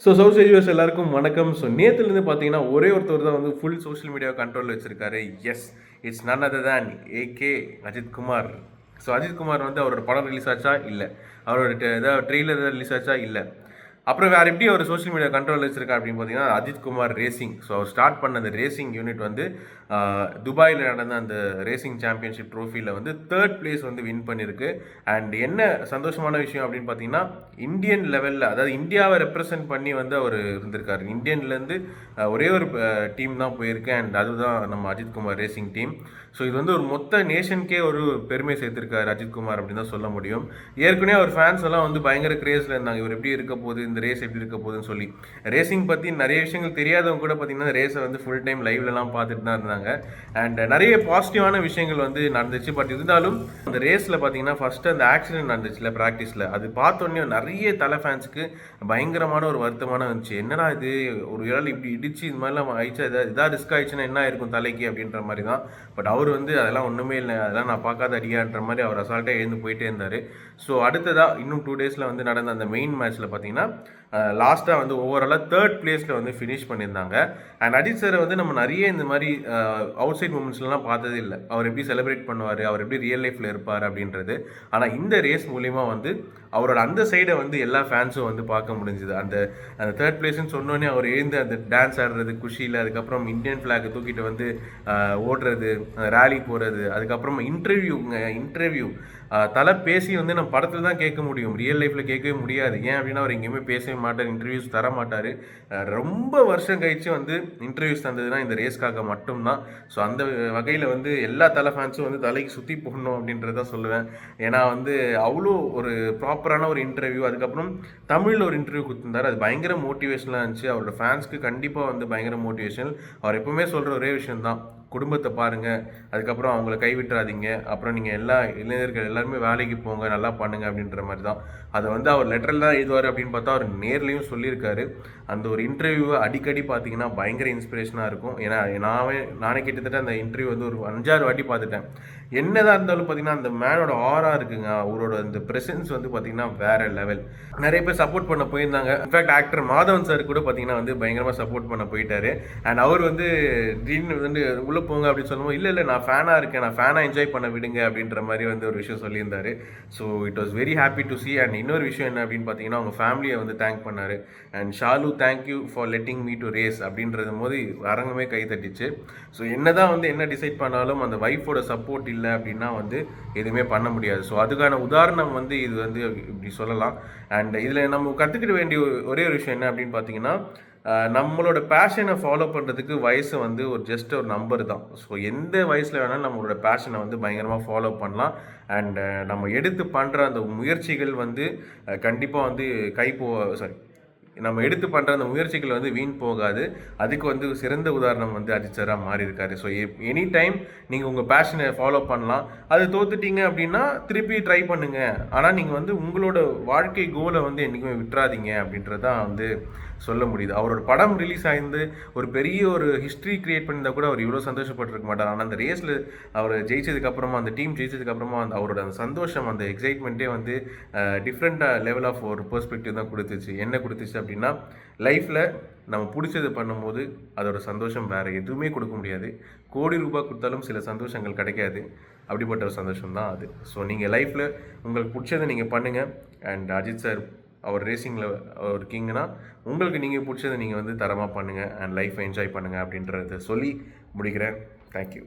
South viewers எல்லாருக்கும் வணக்கம். நேற்றுலேருந்து பார்த்தீங்கன்னா ஒரே ஒருத்தர் தான் வந்து ஃபுல் சோஷியல் மீடியா கண்ட்ரோலில் வச்சிருக்காரு. Yes, it's none other than AK Ajith Kumar. Ajith Kumar வந்து அவரோட படம் ரிலீஸ் ஆச்சா இல்லை, அவரோட ஏதாவது ட்ரெய்லர் ரிலீஸ் ஆச்சா இல்லை, அப்புறம் வேறு எப்படி அவர் சோஷியல் மீடியா கண்ட்ரோல் வச்சிருக்கா அப்படின்னு பார்த்தீங்கன்னா அஜித் குமார் ரேசிங். அவர் ஸ்டார்ட் பண்ண அந்த ரேசிங் யூனிட் வந்து துபாயில் நடந்த அந்த ரேசிங் சாம்பியன்ஷிப் ட்ரோஃபியில் வந்து 3rd பிளேஸ் வந்து வின் பண்ணியிருக்கு. அண்ட் என்ன சந்தோஷமான விஷயம் அப்படின்னு பார்த்தீங்கன்னா இந்தியன் லெவலில், அதாவது இந்தியாவை ரெப்ரசன்ட் பண்ணி வந்து அவர் இருந்திருக்காரு. இந்தியன்லேருந்து ஒரே ஒரு டீம் தான் போயிருக்கு, அண்ட் அதுதான் நம்ம அஜித் குமார் ரேசிங் டீம். இது வந்து ஒரு மொத்த நேஷனுக்கே ஒரு பெருமை சேர்த்திருக்காரு அஜித் குமார் அப்படின்னு தான் சொல்ல முடியும். ஏற்கனவே அவர் ஃபேன்ஸ் எல்லாம் வந்து பயங்கர கிரேஸில் இருந்தாங்க, இவர் எப்படி இருக்க போகுது, இந்த ரேஸ் எப்படி இருக்க போகுதுன்னு சொல்லி. ரேசிங் பற்றி நிறைய விஷயங்கள் தெரியாதவங்க கூட பார்த்தீங்கன்னா ரேஸை வந்து ஃபுல் டைம் லைவ்லலாம் பார்த்துட்டு தான் இருந்தாங்க. அண்ட் நிறைய பாசிட்டிவான விஷயங்கள் வந்து நடந்துச்சு. பட் இருந்தாலும் அந்த ரேஸில் பார்த்தீங்கன்னா ஃபஸ்ட்டு அந்த ஆக்சிடென்ட் நடந்துச்சுல ப்ராக்டிஸில், அது பார்த்தோன்னே நிறைய தலை ஃபேன்ஸுக்கு பயங்கரமான ஒரு வருத்தமான இருந்துச்சு. என்னடா இது, ஒரு இடம் இப்படி இடிச்சு இது மாதிரிலாம் ஆயிடுச்சு, இதாக ரிஸ்க் ஆயிடுச்சுன்னா என்ன இருக்கும் தலைக்கு அப்படின்ற மாதிரி தான். பட் அவர் வந்து அதெல்லாம் ஒன்றுமே இல்லை, அதெல்லாம் நான் பார்க்காத அடியான்ற மாதிரி அவர் அசால்ட்டாக எழுந்து போயிட்டே இருந்தார். அடுத்ததாக இன்னும் 2 டேஸில் வந்து நடந்த அந்த மெயின் மேட்ச்சில் பார்த்தீங்கன்னா லாஸ்ட்டாக வந்து ஓவராலாக 3rd பிளேஸில் வந்து ஃபினிஷ் பண்ணியிருந்தாங்க. அண்ட் அஜித் சாரை வந்து நம்ம நிறைய இந்த மாதிரி அவுட் சைட் மூமெண்ட்ஸ்லாம் பார்த்ததே இல்லை. அவர் எப்படி செலிப்ரேட் பண்ணுவார், அவர் எப்படி ரியல் லைஃப்பில் இருப்பார் அப்படின்றது. ஆனால் இந்த ரேஸ் மூலிமா வந்து அவரோட அந்த சைடை வந்து எல்லா ஃபேன்ஸும் வந்து பார்க்க முடிஞ்சுது. அந்த 3rd பிளேஸ்ன்னு சொன்னோன்னே அவர் எழுந்து அந்த டான்ஸ் ஆடுறது குஷியில், அதுக்கப்புறம் இந்தியன் ஃப்ளாகை தூக்கிட்டு வந்து ஓடுறது, ரேலி போகிறது, அதுக்கப்புறம் இன்டர்வியூ தலை பேசி வந்து நம்ம படத்தில் தான் கேட்க முடியும், ரியல் லைஃப்பில் கேட்கவே முடியாது. ஏன் அப்படின்னா அவர் எங்கேயுமே பேசவே மாட்டார், இன்டர்வியூஸ் தர மாட்டார். ரொம்ப வருஷம் கழித்து வந்து இன்டர்வியூஸ் தந்ததுன்னா இந்த ரேஸ்க்காக மட்டும்தான். அந்த வகையில் வந்து எல்லா தலை ஃபேன்ஸும் வந்து தலைக்கு சுற்றி போடணும் அப்படின்றத சொல்லுவேன். ஏன்னா வந்து அவ்வளோ ஒரு ப்ராப்பரான ஒரு இன்டர்வியூ, அதுக்கப்புறம் தமிழில் ஒரு இன்டர்வியூ கொடுத்துருந்தார். அது பயங்கர மோட்டிவேஷனாக இருந்துச்சு. அவரோட ஃபேன்ஸ்க்கு கண்டிப்பாக வந்து பயங்கர மோட்டிவேஷன். அவர் எப்பவுமே சொல்கிற ஒரே விஷயம்தான், குடும்பத்தை பாருங்கள், அதுக்கப்புறம் அவங்கள கைவிட்டுறாதீங்க, அப்புறம் நீங்கள் எல்லா இளைஞர்கள் எல்லாருமே வேலைக்கு போங்க, நல்லா பண்ணுங்கள் அப்படின்ற மாதிரி தான். அதை வந்து அவர் லெட்டரில் தான் எழுதுவார் அப்படின்னு பார்த்தா அவர் நேர்லேயும் சொல்லியிருக்காரு. அந்த ஒரு இன்டர்வியூவை அடிக்கடி பார்த்தீங்கன்னா பயங்கர இன்ஸ்பிரேஷனாக இருக்கும். ஏன்னா நானே கிட்டத்தட்ட அந்த இன்டர்வியூ வந்து ஒரு 5-6 வாட்டி பார்த்துட்டேன். என்னதான் இருந்தாலும் பார்த்தீங்கன்னா அந்த மேனோட ஆரா இருக்குங்க, அவரோட அந்த ப்ரெசன்ஸ் வந்து பார்த்தீங்கன்னா வேற லெவல். நிறைய பேர் சப்போர்ட் பண்ண போயிருந்தாங்க. இன்ஃபேக்ட் ஆக்டர் மாதவன் சார் கூட பார்த்தீங்கன்னா வந்து பயங்கரமாக சப்போர்ட் பண்ண போயிட்டாரு. அண்ட் அவர் வந்து திடீர்னு வந்து உள்ள போங்க அப்படின்னு சொல்லுவோம், இல்லை நான் ஃபேனாக இருக்கேன், நான் ஃபேனாக என்ஜாய் பண்ண விடுங்க அப்படின்ற மாதிரி வந்து ஒரு விஷயம் சொல்லியிருந்தாரு. It was very happy to C. And இன்னொரு விஷயம் என்ன அப்படின்னு பார்த்தீங்கன்னா அவங்க ஃபேமிலியை வந்து தேங்க் பண்ணார். And Shalu thank you for letting me to race அப்படின்றது போது அரங்கமே கை தட்டிச்சு. என்னதான் வந்து என்ன டிசைட் பண்ணாலும் அந்த ஒய்ஃபோட சப்போர்ட் இல்லை அப்படின்னா வந்து எதுவுமே பண்ண முடியாது. அதுக்கான உதாரணம் வந்து இது வந்து இப்படி சொல்லலாம். அண்ட் இதில் நம்ம கற்றுக்கிட வேண்டிய ஒரே ஒரு விஷயம் என்ன அப்படின்னு பார்த்தீங்கன்னா நம்மளோட பேஷனை ஃபாலோ பண்ணுறதுக்கு வயசு வந்து ஜஸ்ட் ஒரு நம்பர் தான். எந்த வயசில் வேணாலும் நம்மளோட பேஷனை வந்து பயங்கரமாக ஃபாலோ பண்ணலாம். அண்ட் நம்ம எடுத்து பண்ணுற அந்த முயற்சிகள் வந்து கண்டிப்பாக வந்து நம்ம எடுத்து பண்ணுற அந்த முயற்சிகள் வந்து வீண் போகாது. அதுக்கு வந்து சிறந்த உதாரணம் வந்து அஜித் சாராக மாறி இருக்காரு. எனி டைம் நீங்கள் உங்கள் பேஷனை ஃபாலோ பண்ணலாம். அது தோத்துட்டீங்க அப்படின்னா திருப்பி ட்ரை பண்ணுங்கள். ஆனால் நீங்கள் வந்து உங்களோட வாழ்க்கை கோலை வந்து என்றைக்குமே விட்டுறாதீங்க அப்படின்றதான் வந்து சொல்ல முடியுது. அவரோட படம் ரிலீஸ் ஆகிருந்து ஒரு பெரிய ஒரு ஹிஸ்ட்ரி கிரியேட் பண்ணியிருந்தால் கூட அவர் இவ்வளோ சந்தோஷப்பட்டிருக்க மாட்டார். ஆனால் அந்த ரேஸில் அவர் ஜெயிச்சதுக்கப்புறமா, அந்த டீம் ஜெயிச்சதுக்கப்புறமா அவரோட அந்த சந்தோஷம், அந்த எக்ஸைட்மெண்ட்டே வந்து டிஃப்ரெண்ட்டாக லெவல் ஆஃப் ஒரு பெர்ஸ்பெக்டிவ் தான் கொடுத்துச்சு. என்ன கொடுத்துச்சு அப்படின்னா லைஃப்பில் நம்ம பிடிச்சது பண்ணும்போது அதோட சந்தோஷம் வேறு எதுவுமே கொடுக்க முடியாது. கோடி ரூபாய் கொடுத்தாலும் சில சந்தோஷங்கள் கிடைக்காது. அப்படிப்பட்ட ஒரு சந்தோஷம் தான் அது. நீங்கள் லைஃப்பில் உங்களுக்கு பிடிச்சதை நீங்கள் பண்ணுங்கள். அண்ட் அஜித் சார் அவர் ரேசிங்கில் ஒரு கிங்னா உங்களுக்கு நீங்கள் பிடிச்சதை நீங்கள் வந்து தரமாக பண்ணுங்கள் அண்ட் லைஃப்பை என்ஜாய் பண்ணுங்கள் அப்படின்றத சொல்லி முடிக்கிறேன். தேங்க்யூ.